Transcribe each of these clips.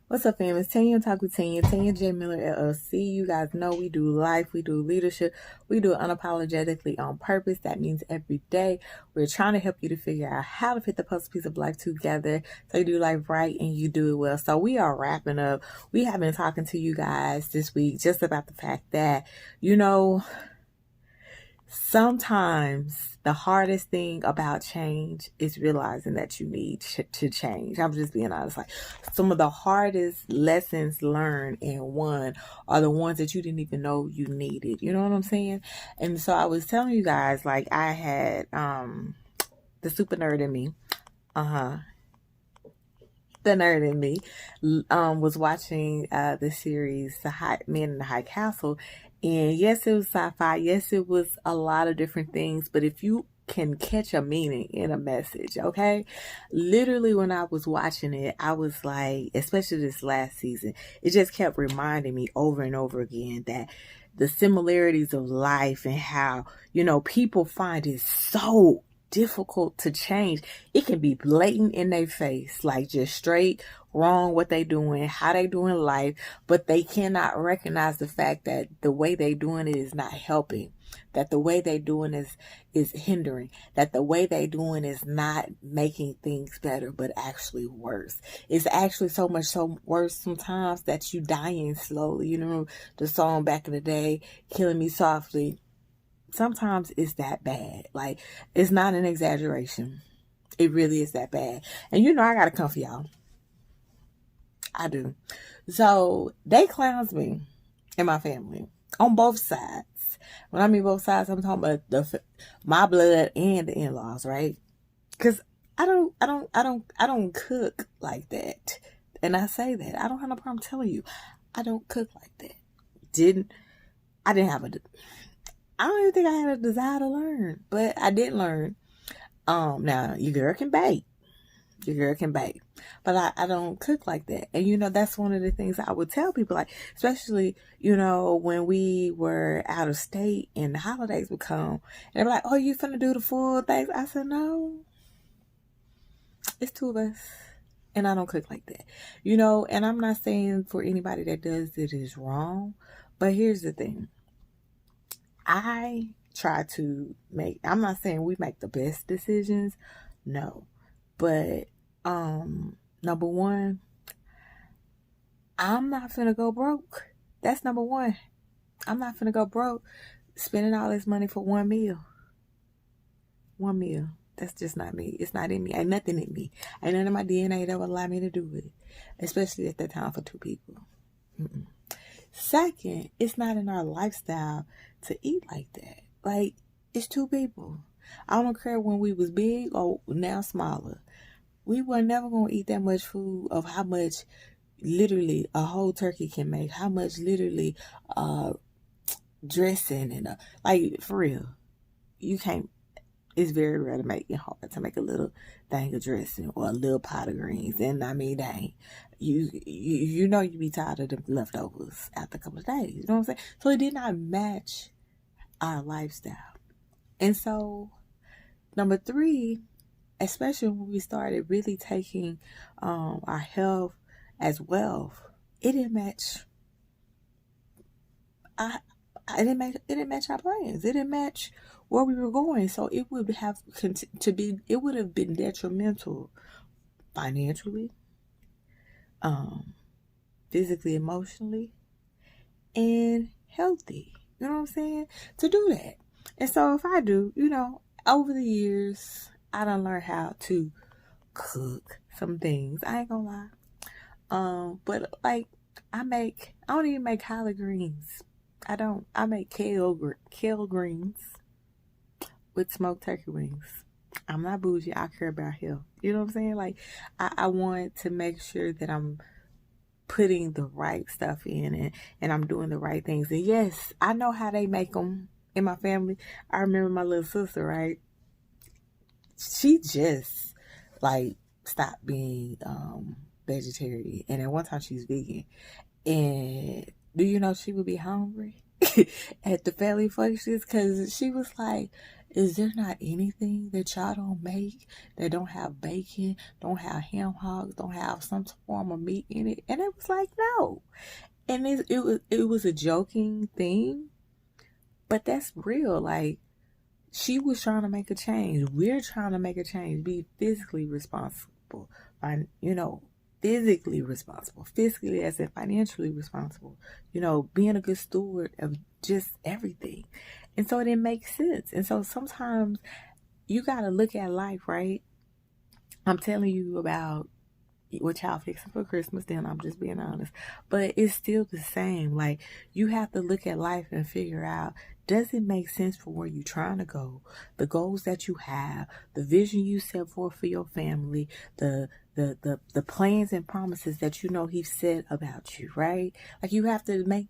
What's up, fam? It's Tanya Talk with Tanya J Miller LLC. You guys know we do life, we do leadership, we do it unapologetically on purpose. That means every day we're trying to help you to figure out how to fit the puzzle piece of life together so you do life right and you do it well. So we are wrapping up. We have been talking to you guys this week just about the fact that, sometimes the hardest thing about change is realizing that you need to change. I'm just being honest. Like, some of the hardest lessons learned in one are the ones that you didn't even know you needed. You know what I'm saying? And so I was telling you guys, like, I had the super nerd in me. Uh-huh. The nerd in me was watching the series The High Men in the High Castle, and yes, it was sci-fi. Yes, it was a lot of different things. But if you can catch a meaning in a message, okay? Literally, when I was watching it, I was like, especially this last season, it just kept reminding me over and over again that the similarities of life and how, people find it so difficult to change. It can be blatant in their face, like just straight wrong what they doing, how they doing life, but they cannot recognize the fact that the way they doing it is not helping, that the way they doing is hindering, that the way they doing is not making things better but actually worse. It's actually so worse sometimes that you dying slowly. The song back in the day, Killing Me Softly. Sometimes it's that bad. Like, it's not an exaggeration. It really is that bad. And I gotta come for y'all. I do. So they clowns me and my family on both sides. When I mean both sides, I'm talking about my blood and the in-laws, right? Because I don't cook like that. And I say that I don't have no problem telling you, I don't cook like that. I didn't have I don't even think I had a desire to learn, but I did learn. Now your girl can bake. Your girl can bake. But I don't cook like that. And that's one of the things I would tell people, like, especially, when we were out of state and the holidays would come, and they're like, "Oh, you finna do the full things?" I said, "No. It's two of us." And I don't cook like that. And I'm not saying for anybody that does it is wrong, but here's the thing. I try to I'm not saying we make the best decisions, no. But number one, I'm not finna go broke. That's number one. I'm not finna go broke spending all this money for one meal. One meal. That's just not me. It's not in me. Ain't nothing in me. Ain't none of my DNA that would allow me to do it. Especially at that time for two people. Mm-mm. Second, it's not in our lifestyle to eat like that. Like, it's two people. I don't care when we was big or now smaller. We were never going to eat that much food of how much literally a whole turkey can make. How much literally dressing and like, for real. You can't. It's very rare to make it hard to make a little thing of dressing or a little pot of greens. And I mean, dang, you be tired of the leftovers after a couple of days. You know what I'm saying? So it did not match our lifestyle. And so, number three, especially when we started really taking our health as wealth, it didn't match. It didn't match our plans. It didn't match where we were going. So it would have it would have been detrimental financially, physically, emotionally, and healthy. You know what I'm saying? To do that. And so if I do, over the years, I done learned how to cook some things. I ain't gonna lie. But like, I don't even make collard greens. I don't. I make kale greens with smoked turkey wings. I'm not bougie. I care about health. You know what I'm saying? Like, I want to make sure that I'm putting the right stuff in and I'm doing the right things. And yes, I know how they make them in my family. I remember my little sister, right? She just, like, stopped being vegetarian. And at one time she was vegan. And do you know she would be hungry at the family functions? Because she was like, Is there not anything that y'all don't make that don't have bacon, don't have ham hocks, don't have some form of meat in it? And it was like, no. And it was a joking thing, but that's real. Like, she was trying to make a change. We're trying to make a change. Be physically responsible. Physically responsible. Fiscally as in financially responsible. Being a good steward of just everything. And so it didn't make sense. And so sometimes you got to look at life, right? I'm telling you about what y'all fixing for Christmas, then I'm just being honest. But it's still the same. Like, you have to look at life and figure out, does it make sense for where you're trying to go, the goals that you have, the vision you set forth for your family, the plans and promises that He's said about you, right? Like, you have to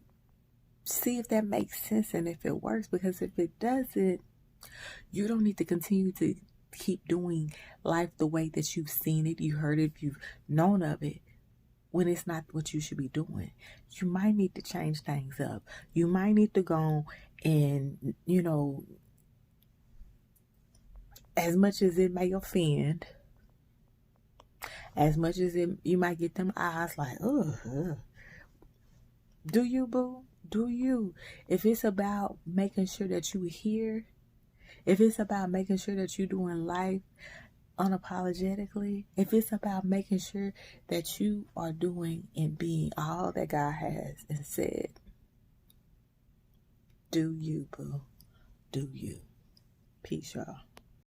see if that makes sense and if it works, because if it doesn't, you don't need to continue to keep doing life the way that you've seen it, you heard it, you've known of it, when it's not what you should be doing. You might need to change things up. You might need to go and, as much as it may offend, as much as you might get them eyes like, ugh. Do you, boo? Do you? If it's about making sure that you hear, if it's about making sure that you're doing life unapologetically, if it's about making sure that you are doing and being all that God has and said, do you, boo? Do you? Peace, y'all.